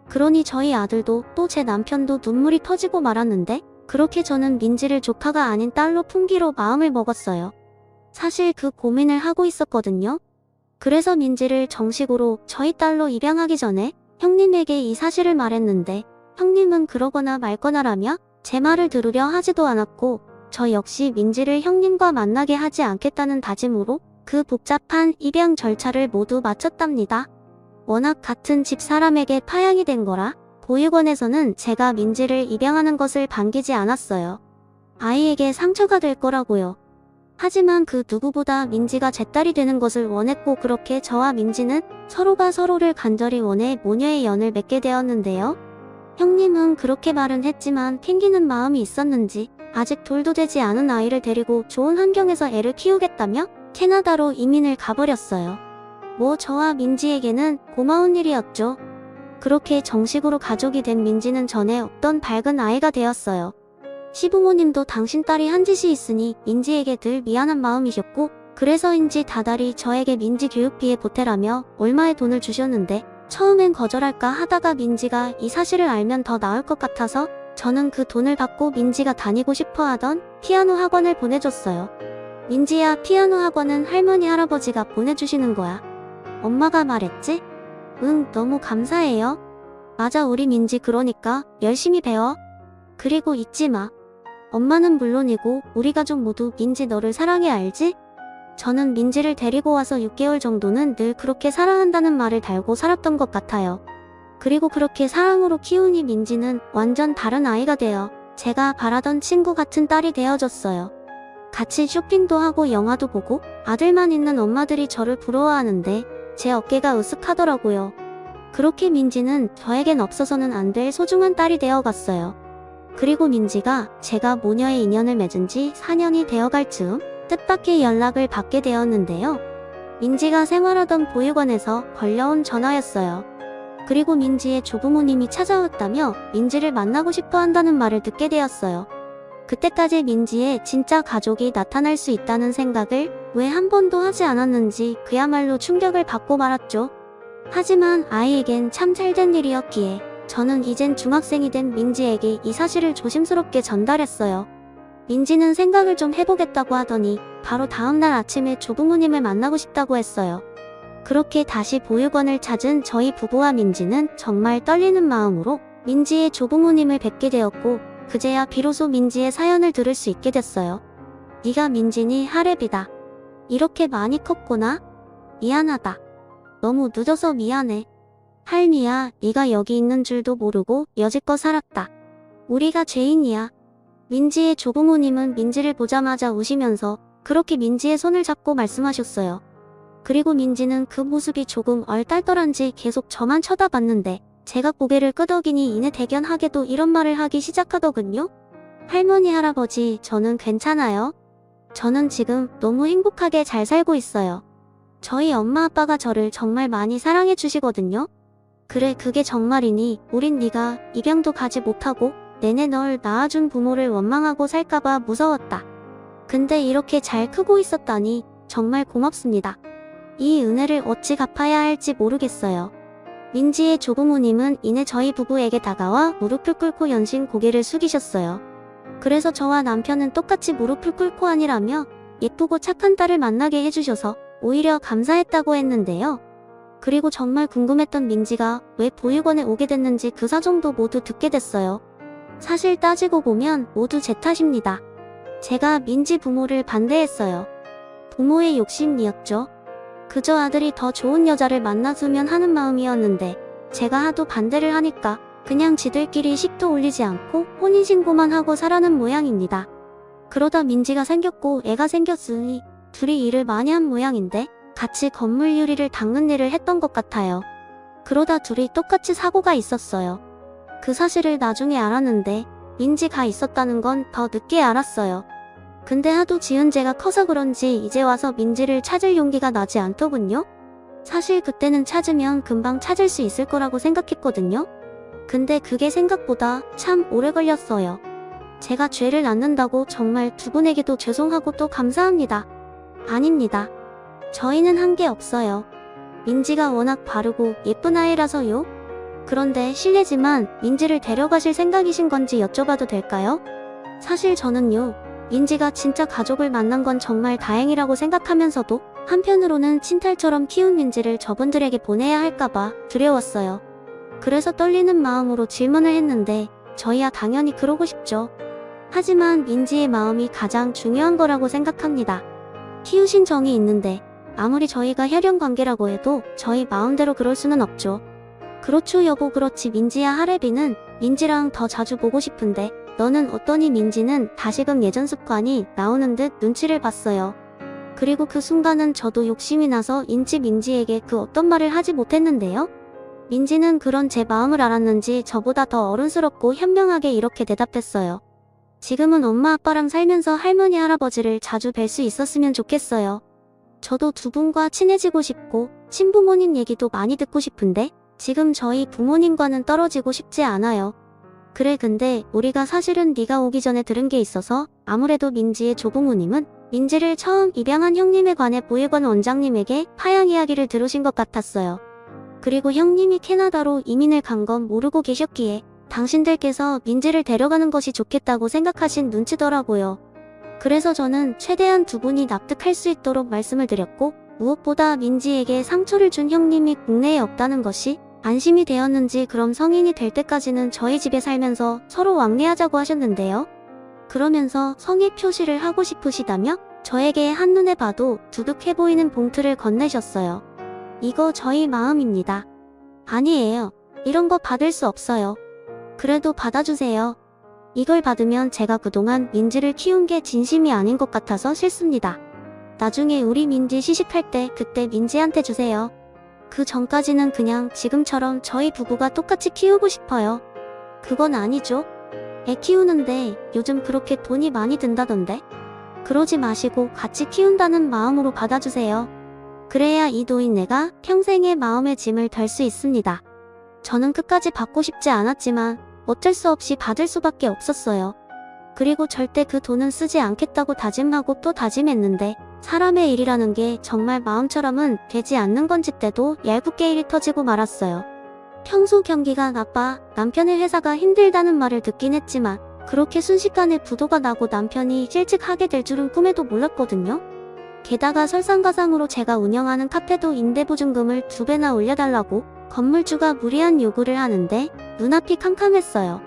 그러니 저희 아들도 또 제 남편도 눈물이 터지고 말았는데, 그렇게 저는 민지를 조카가 아닌 딸로 품기로 마음을 먹었어요. 사실 그 고민을 하고 있었거든요. 그래서 민지를 정식으로 저희 딸로 입양하기 전에 형님에게 이 사실을 말했는데, 형님은 그러거나 말거나라며 제 말을 들으려 하지도 않았고, 저 역시 민지를 형님과 만나게 하지 않겠다는 다짐으로 그 복잡한 입양 절차를 모두 마쳤답니다. 워낙 같은 집 사람에게 파양이 된 거라 보육원에서는 제가 민지를 입양하는 것을 반기지 않았어요. 아이에게 상처가 될 거라고요. 하지만 그 누구보다 민지가 제 딸이 되는 것을 원했고, 그렇게 저와 민지는 서로가 서로를 간절히 원해 모녀의 연을 맺게 되었는데요. 형님은 그렇게 말은 했지만 캥기는 마음이 있었는지 아직 돌도 되지 않은 아이를 데리고 좋은 환경에서 애를 키우겠다며 캐나다로 이민을 가버렸어요. 저와 민지에게는 고마운 일이었죠. 그렇게 정식으로 가족이 된 민지는 전에 없던 밝은 아이가 되었어요. 시부모님도 당신 딸이 한 짓이 있으니 민지에게 늘 미안한 마음이셨고, 그래서인지 다달이 저에게 민지 교육비에 보태라며 얼마의 돈을 주셨는데, 처음엔 거절할까 하다가 민지가 이 사실을 알면 더 나을 것 같아서 저는 그 돈을 받고 민지가 다니고 싶어 하던 피아노 학원을 보내줬어요. 민지야, 피아노 학원은 할머니 할아버지가 보내주시는 거야. 엄마가 말했지? 응, 너무 감사해요. 맞아, 우리 민지 그러니까 열심히 배워. 그리고 잊지 마. 엄마는 물론이고 우리 가족 모두 민지 너를 사랑해, 알지? 저는 민지를 데리고 와서 6개월 정도는 늘 그렇게 사랑한다는 말을 달고 살았던 것 같아요. 그리고 그렇게 사랑으로 키우니 민지는 완전 다른 아이가 되어 제가 바라던 친구 같은 딸이 되어졌어요. 같이 쇼핑도 하고 영화도 보고 아들만 있는 엄마들이 저를 부러워하는데 제 어깨가 으쓱하더라고요. 그렇게 민지는 저에겐 없어서는 안 될 소중한 딸이 되어갔어요. 그리고 민지가 제가 모녀의 인연을 맺은 지 4년이 되어갈 즈음 뜻밖의 연락을 받게 되었는데요. 민지가 생활하던 보육원에서 걸려온 전화였어요. 그리고 민지의 조부모님이 찾아왔다며 민지를 만나고 싶어 한다는 말을 듣게 되었어요. 그때까지 민지의 진짜 가족이 나타날 수 있다는 생각을 왜 한 번도 하지 않았는지 그야말로 충격을 받고 말았죠. 하지만 아이에겐 참 잘된 일이었기에 저는 이젠 중학생이 된 민지에게 이 사실을 조심스럽게 전달했어요. 민지는 생각을 좀 해보겠다고 하더니 바로 다음날 아침에 조부모님을 만나고 싶다고 했어요. 그렇게 다시 보육원을 찾은 저희 부부와 민지는 정말 떨리는 마음으로 민지의 조부모님을 뵙게 되었고 그제야 비로소 민지의 사연을 들을 수 있게 됐어요. 네가 민지니 하랩이다. 이렇게 많이 컸구나. 미안하다. 너무 늦어서 미안해. 할미야, 네가 여기 있는 줄도 모르고 여지껏 살았다. 우리가 죄인이야. 민지의 조부모님은 민지를 보자마자 우시면서 그렇게 민지의 손을 잡고 말씀하셨어요. 그리고 민지는 그 모습이 조금 얼떨떨한지 계속 저만 쳐다봤는데 제가 고개를 끄덕이니 이내 대견하게도 이런 말을 하기 시작하더군요. 할머니, 할아버지, 저는 괜찮아요. 저는 지금 너무 행복하게 잘 살고 있어요. 저희 엄마 아빠가 저를 정말 많이 사랑해 주시거든요. 그래, 그게 정말이니 우린 네가 입양도 가지 못하고 내내 널 낳아준 부모를 원망하고 살까봐 무서웠다. 근데 이렇게 잘 크고 있었다니 정말 고맙습니다. 이 은혜를 어찌 갚아야 할지 모르겠어요. 민지의 조부모님은 이내 저희 부부에게 다가와 무릎을 꿇고 연신 고개를 숙이셨어요. 그래서 저와 남편은 똑같이 무릎을 꿇고 아니라며 예쁘고 착한 딸을 만나게 해주셔서 오히려 감사했다고 했는데요. 그리고 정말 궁금했던 민지가 왜 보육원에 오게 됐는지 그 사정도 모두 듣게 됐어요. 사실 따지고 보면 모두 제 탓입니다. 제가 민지 부모를 반대했어요. 부모의 욕심이었죠. 그저 아들이 더 좋은 여자를 만나주면 하는 마음이었는데 제가 하도 반대를 하니까 그냥 지들끼리 식도 올리지 않고 혼인신고만 하고 살아는 모양입니다. 그러다 민지가 생겼고 애가 생겼으니 둘이 일을 많이 한 모양인데 같이 건물 유리를 닦는 일을 했던 것 같아요. 그러다 둘이 똑같이 사고가 있었어요. 그 사실을 나중에 알았는데 민지가 있었다는 건 더 늦게 알았어요. 근데 하도 지은 죄가 커서 그런지 이제 와서 민지를 찾을 용기가 나지 않더군요. 사실 그때는 찾으면 금방 찾을 수 있을 거라고 생각했거든요. 근데 그게 생각보다 참 오래 걸렸어요. 제가 죄를 낳는다고 정말 두 분에게도 죄송하고 또 감사합니다. 아닙니다. 저희는 한 게 없어요. 민지가 워낙 바르고 예쁜 아이라서요. 그런데 실례지만 민지를 데려가실 생각이신 건지 여쭤봐도 될까요? 사실 저는요, 민지가 진짜 가족을 만난 건 정말 다행이라고 생각하면서도 한편으로는 친딸처럼 키운 민지를 저분들에게 보내야 할까봐 두려웠어요. 그래서 떨리는 마음으로 질문을 했는데 저희야 당연히 그러고 싶죠. 하지만 민지의 마음이 가장 중요한 거라고 생각합니다. 키우신 정이 있는데 아무리 저희가 혈연 관계라고 해도 저희 마음대로 그럴 수는 없죠. 그렇죠 여보. 그렇지 민지야. 하래비는 민지랑 더 자주 보고 싶은데 너는 어떠니? 민지는 다시금 예전 습관이 나오는 듯 눈치를 봤어요. 그리고 그 순간은 저도 욕심이 나서 인지 민지에게 그 어떤 말을 하지 못했는데요. 민지는 그런 제 마음을 알았는지 저보다 더 어른스럽고 현명하게 이렇게 대답했어요. 지금은 엄마 아빠랑 살면서 할머니 할아버지를 자주 뵐 수 있었으면 좋겠어요. 저도 두 분과 친해지고 싶고 친부모님 얘기도 많이 듣고 싶은데 지금 저희 부모님과는 떨어지고 싶지 않아요. 그래 근데 우리가 사실은 네가 오기 전에 들은 게 있어서 아무래도 민지의 조부모님은 민지를 처음 입양한 형님에 관해 보육원 원장님에게 파양 이야기를 들으신 것 같았어요. 그리고 형님이 캐나다로 이민을 간 건 모르고 계셨기에 당신들께서 민지를 데려가는 것이 좋겠다고 생각하신 눈치더라고요. 그래서 저는 최대한 두 분이 납득할 수 있도록 말씀을 드렸고 무엇보다 민지에게 상처를 준 형님이 국내에 없다는 것이 안심이 되었는지 그럼 성인이 될 때까지는 저희 집에 살면서 서로 왕래하자고 하셨는데요. 그러면서 성의 표시를 하고 싶으시다며 저에게 한눈에 봐도 두둑해 보이는 봉투를 건네셨어요. 이거 저희 마음입니다. 아니에요. 이런 거 받을 수 없어요. 그래도 받아주세요. 이걸 받으면 제가 그동안 민지를 키운 게 진심이 아닌 것 같아서 싫습니다. 나중에 우리 민지 시집할 때 그때 민지한테 주세요. 그 전까지는 그냥 지금처럼 저희 부부가 똑같이 키우고 싶어요. 그건 아니죠. 애 키우는데 요즘 그렇게 돈이 많이 든다던데? 그러지 마시고 같이 키운다는 마음으로 받아주세요. 그래야 이 노인네가 평생의 마음의 짐을 덜 수 있습니다. 저는 끝까지 받고 싶지 않았지만 어쩔 수 없이 받을 수밖에 없었어요. 그리고 절대 그 돈은 쓰지 않겠다고 다짐하고 또 다짐했는데 사람의 일이라는 게 정말 마음처럼은 되지 않는 건지 때도 얄궂게 일이 터지고 말았어요. 평소 경기가 나빠 남편의 회사가 힘들다는 말을 듣긴 했지만 그렇게 순식간에 부도가 나고 남편이 일찍 하게 될 줄은 꿈에도 몰랐거든요. 게다가 설상가상으로 제가 운영하는 카페도 임대보증금을 2배나 올려달라고 건물주가 무리한 요구를 하는데 눈앞이 캄캄했어요.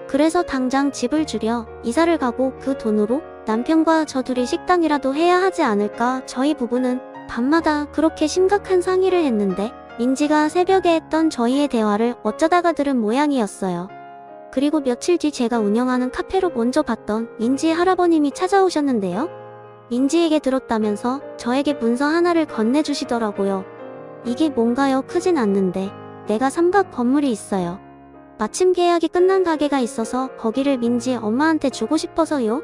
그래서 당장 집을 줄여 이사를 가고 그 돈으로 남편과 저 둘이 식당이라도 해야 하지 않을까. 저희 부부는 밤마다 그렇게 심각한 상의를 했는데 민지가 새벽에 했던 저희의 대화를 어쩌다가 들은 모양이었어요. 그리고 며칠 뒤 제가 운영하는 카페로 먼저 봤던 민지 할아버님이 찾아오셨는데요. 민지에게 들었다면서 저에게 문서 하나를 건네주시더라고요. 이게 뭔가요? 크진 않는데 내가 삼각 건물이 있어요. 마침 계약이 끝난 가게가 있어서 거기를 민지 엄마한테 주고 싶어서요.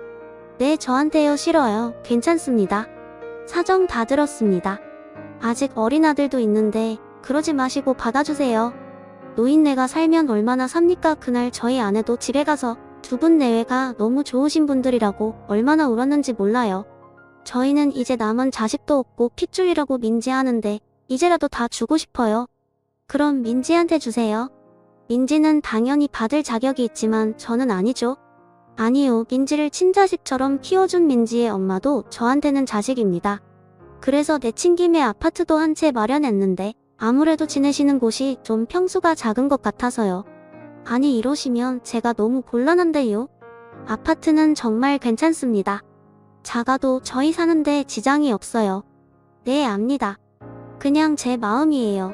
네, 저한테요. 싫어요. 괜찮습니다. 사정 다 들었습니다. 아직 어린 아들도 있는데 그러지 마시고 받아주세요. 노인네가 살면 얼마나 삽니까? 그날 저희 아내도 집에 가서 두 분 내외가 너무 좋으신 분들이라고 얼마나 울었는지 몰라요. 저희는 이제 남은 자식도 없고 핏줄이라고 민지 하는데 이제라도 다 주고 싶어요. 그럼 민지한테 주세요. 민지는 당연히 받을 자격이 있지만 저는 아니죠. 아니요. 민지를 친자식처럼 키워준 민지의 엄마도 저한테는 자식입니다. 그래서 내친 김에 아파트도 한 채 마련했는데 아무래도 지내시는 곳이 좀 평수가 작은 것 같아서요. 아니 이러시면 제가 너무 곤란한데요. 아파트는 정말 괜찮습니다. 작아도 저희 사는데 지장이 없어요. 네, 압니다. 그냥 제 마음이에요.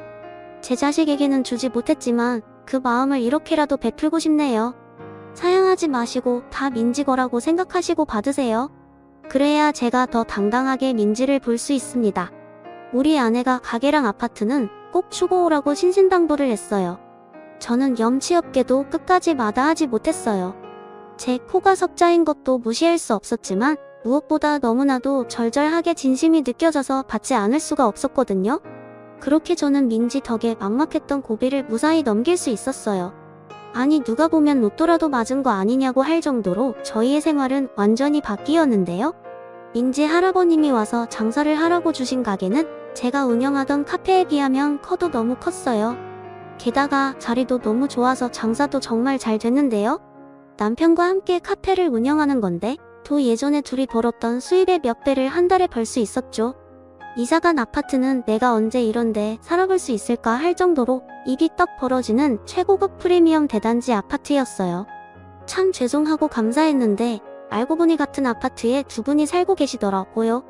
제 자식에게는 주지 못했지만 그 마음을 이렇게라도 베풀고 싶네요. 사양하지 마시고 다 민지 거라고 생각하시고 받으세요. 그래야 제가 더 당당하게 민지를 볼 수 있습니다. 우리 아내가 가게랑 아파트는 꼭 주고 오라고 신신당부를 했어요. 저는 염치없게도 끝까지 마다하지 못했어요. 제 코가 석자인 것도 무시할 수 없었지만 무엇보다 너무나도 절절하게 진심이 느껴져서 받지 않을 수가 없었거든요. 그렇게 저는 민지 덕에 막막했던 고비를 무사히 넘길 수 있었어요. 아니 누가 보면 로또라도 맞은 거 아니냐고 할 정도로 저희의 생활은 완전히 바뀌었는데요. 민지 할아버님이 와서 장사를 하라고 주신 가게는 제가 운영하던 카페에 비하면 커도 너무 컸어요. 게다가 자리도 너무 좋아서 장사도 정말 잘 됐는데요. 남편과 함께 카페를 운영하는 건데 또 예전에 둘이 벌었던 수입의 몇 배를 한 달에 벌 수 있었죠. 이사간 아파트는 내가 언제 이런데 살아볼 수 있을까 할 정도로 입이 떡 벌어지는 최고급 프리미엄 대단지 아파트였어요. 참 죄송하고 감사했는데 알고 보니 같은 아파트에 두 분이 살고 계시더라고요.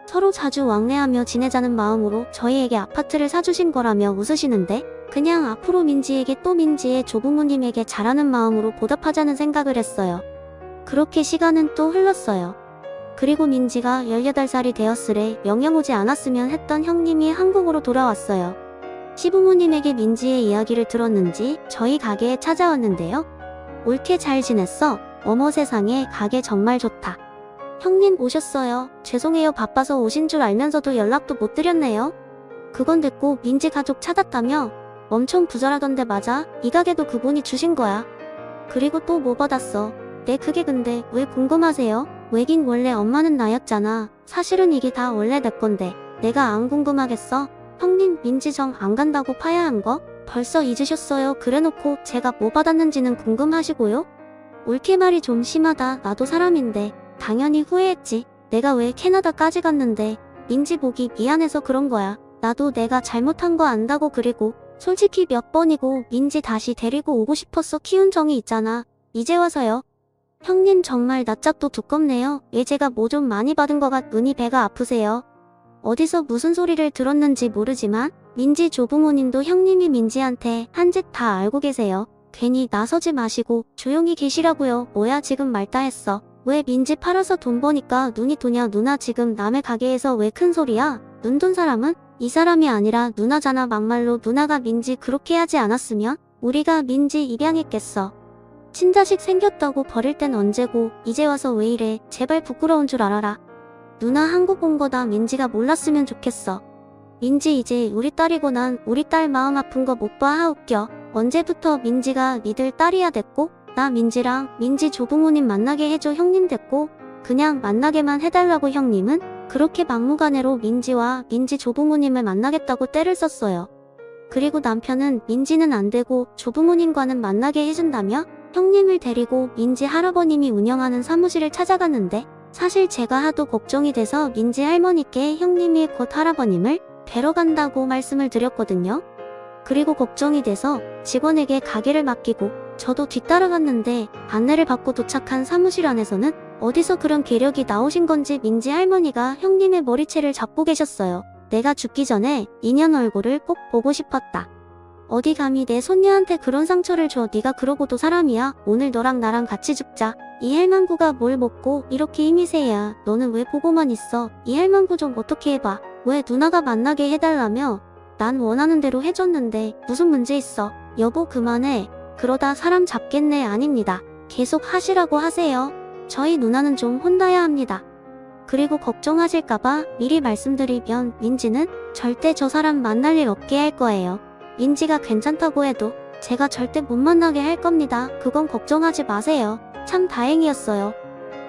서로 자주 왕래하며 지내자는 마음으로 저희에게 아파트를 사주신 거라며 웃으시는데 그냥 앞으로 민지에게 또 민지의 조부모님에게 잘하는 마음으로 보답하자는 생각을 했어요. 그렇게 시간은 또 흘렀어요. 그리고 민지가 18살이 되었으래 명령 오지 않았으면 했던 형님이 한국으로 돌아왔어요. 시부모님에게 민지의 이야기를 들었는지 저희 가게에 찾아왔는데요. 옳게 잘 지냈어? 어머 세상에 가게 정말 좋다. 형님 오셨어요. 죄송해요. 바빠서 오신 줄 알면서도 연락도 못 드렸네요. 그건 됐고 민지 가족 찾았다며? 엄청 부자라던데 맞아? 이 가게도 그분이 주신 거야. 그리고 또 뭐 받았어? 네 그게 근데 왜 궁금하세요? 왜긴 원래 엄마는 나였잖아. 사실은 이게 다 원래 내 건데 내가 안 궁금하겠어? 형님 민지 정 안 간다고 파야한 거? 벌써 잊으셨어요. 그래놓고 제가 뭐 받았는지는 궁금하시고요? 옳게 말이 좀 심하다. 나도 사람인데 당연히 후회했지. 내가 왜 캐나다까지 갔는데 민지 보기 미안해서 그런 거야. 나도 내가 잘못한 거 안다고. 그리고 솔직히 몇 번이고 민지 다시 데리고 오고 싶었어. 키운 정이 있잖아. 이제 와서요. 형님 정말 낯짝도 두껍네요. 왜 제가 뭐 좀 많이 받은 것 같으니 배가 아프세요? 어디서 무슨 소리를 들었는지 모르지만 민지 조부모님도 형님이 민지한테 한 짓 다 알고 계세요. 괜히 나서지 마시고 조용히 계시라고요. 뭐야 지금 말다 했어. 왜 민지 팔아서 돈 버니까 눈이 도냐. 누나 지금 남의 가게에서 왜 큰 소리야? 눈 돈 사람은 이 사람이 아니라 누나잖아. 막말로 누나가 민지 그렇게 하지 않았으면 우리가 민지 입양했겠어. 친자식 생겼다고 버릴 땐 언제고 이제 와서 왜 이래. 제발 부끄러운 줄 알아라. 누나 한국 온 거다. 민지가 몰랐으면 좋겠어. 민지 이제 우리 딸이고 난 우리 딸 마음 아픈 거 못 봐. 웃겨. 언제부터 민지가 니들 딸이야 됐고 나 민지랑 민지 조부모님 만나게 해줘. 형님 됐고 그냥 만나게만 해달라고. 형님은 그렇게 막무가내로 민지와 민지 조부모님을 만나겠다고 떼를 썼어요. 그리고 남편은 민지는 안 되고 조부모님과는 만나게 해준다며 형님을 데리고 민지 할아버님이 운영하는 사무실을 찾아갔는데 사실 제가 하도 걱정이 돼서 민지 할머니께 형님이 곧 할아버님을 뵈러 간다고 말씀을 드렸거든요. 그리고 걱정이 돼서 직원에게 가게를 맡기고 저도 뒤따라갔는데 안내를 받고 도착한 사무실 안에서는 어디서 그런 괴력이 나오신 건지 민지 할머니가 형님의 머리채를 잡고 계셨어요. 내가 죽기 전에 인연 얼굴을 꼭 보고 싶었다. 어디 감히 내 손녀한테 그런 상처를 줘. 네가 그러고도 사람이야. 오늘 너랑 나랑 같이 죽자. 이 할망구가 뭘 먹고 이렇게 힘이 세야. 너는 왜 보고만 있어. 이 할망구 좀 어떻게 해봐. 왜 누나가 만나게 해달라며. 난 원하는 대로 해줬는데 무슨 문제 있어. 여보 그만해. 그러다 사람 잡겠네. 아닙니다. 계속 하시라고 하세요. 저희 누나는 좀 혼나야 합니다. 그리고 걱정하실까봐 미리 말씀드리면 민지는 절대 저 사람 만날 일 없게 할 거예요. 민지가 괜찮다고 해도 제가 절대 못 만나게 할 겁니다. 그건 걱정하지 마세요. 참 다행이었어요.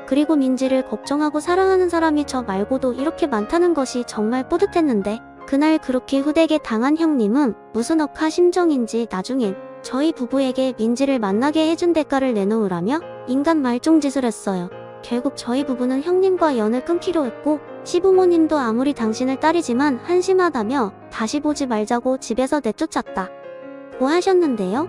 그리고 민지를 걱정하고 사랑하는 사람이 저 말고도 이렇게 많다는 것이 정말 뿌듯했는데 그날 그렇게 후되게 당한 형님은 무슨 억하 심정인지 나중엔 저희 부부에게 민지를 만나게 해준 대가를 내놓으라며 인간 말종짓을 했어요. 결국 저희 부부는 형님과 연을 끊기로 했고 시부모님도 아무리 당신을 딸이지만 한심하다며 다시 보지 말자고 집에서 내쫓았다 고 하셨는데요.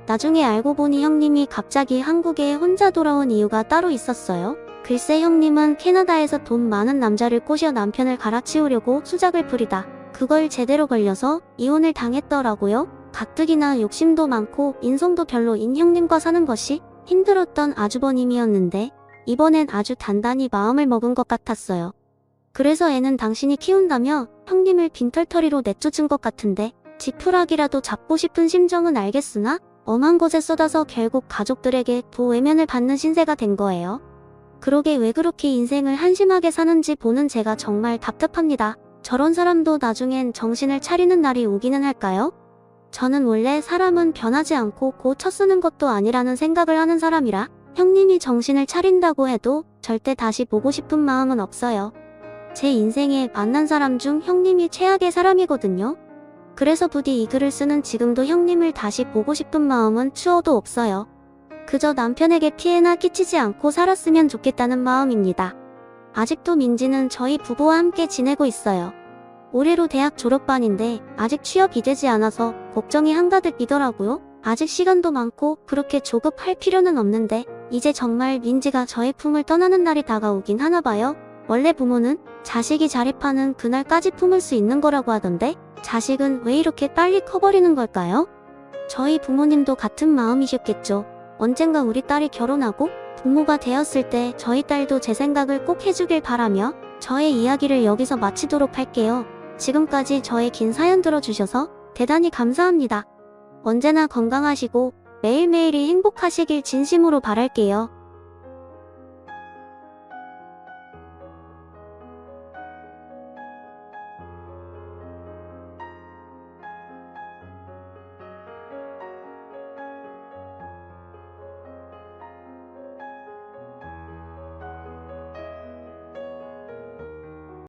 나중에 알고 보니 형님이 갑자기 한국에 혼자 돌아온 이유가 따로 있었어요. 글쎄 형님은 캐나다에서 돈 많은 남자를 꼬셔 남편을 갈아치우려고 수작을 부리다 그걸 제대로 걸려서 이혼을 당했더라고요. 가뜩이나 욕심도 많고 인성도 별로인 형님과 사는 것이 힘들었던 아주버님이었는데 이번엔 아주 단단히 마음을 먹은 것 같았어요. 그래서 애는 당신이 키운다며 형님을 빈털터리로 내쫓은 것 같은데 지푸라기라도 잡고 싶은 심정은 알겠으나 엄한 것에 쏟아서 결국 가족들에게 외면을 받는 신세가 된 거예요. 그러게 왜 그렇게 인생을 한심하게 사는지 보는 제가 정말 답답합니다. 저런 사람도 나중엔 정신을 차리는 날이 오기는 할까요? 저는 원래 사람은 변하지 않고 고쳐 쓰는 것도 아니라는 생각을 하는 사람이라 형님이 정신을 차린다고 해도 절대 다시 보고 싶은 마음은 없어요. 제 인생에 만난 사람 중 형님이 최악의 사람이거든요. 그래서 부디 이 글을 쓰는 지금도 형님을 다시 보고 싶은 마음은 추워도 없어요. 그저 남편에게 피해나 끼치지 않고 살았으면 좋겠다는 마음입니다. 아직도 민지는 저희 부부와 함께 지내고 있어요. 올해로 대학 졸업반인데 아직 취업이 되지 않아서 걱정이 한가득이더라고요. 아직 시간도 많고 그렇게 조급할 필요는 없는데 이제 정말 민지가 저의 품을 떠나는 날이 다가오긴 하나봐요. 원래 부모는 자식이 자립하는 그날까지 품을 수 있는 거라고 하던데 자식은 왜 이렇게 빨리 커버리는 걸까요? 저희 부모님도 같은 마음이셨겠죠. 언젠가 우리 딸이 결혼하고 부모가 되었을 때 저희 딸도 제 생각을 꼭 해주길 바라며 저의 이야기를 여기서 마치도록 할게요. 지금까지 저의 긴 사연 들어주셔서 대단히 감사합니다. 언제나 건강하시고 매일매일이 행복하시길 진심으로 바랄게요.